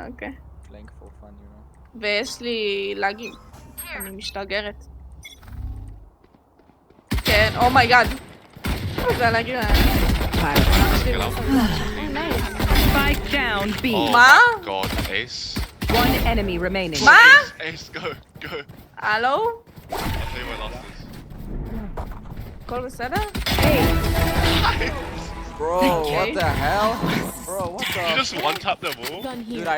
אוקיי. Playing for fun, you know. ויש לי לאגים. אני משתגרת. כן, אומייגאד. זה הלאגים האלה. Spike down B. Oh מה? my god, Ace. One enemy remaining. מה? Ace, go, go. הלו? I'll tell you where last is. הכל בסדר? Bro, Okay. what the hell? Bro, what the? You just one tap them all? Done here. Dude,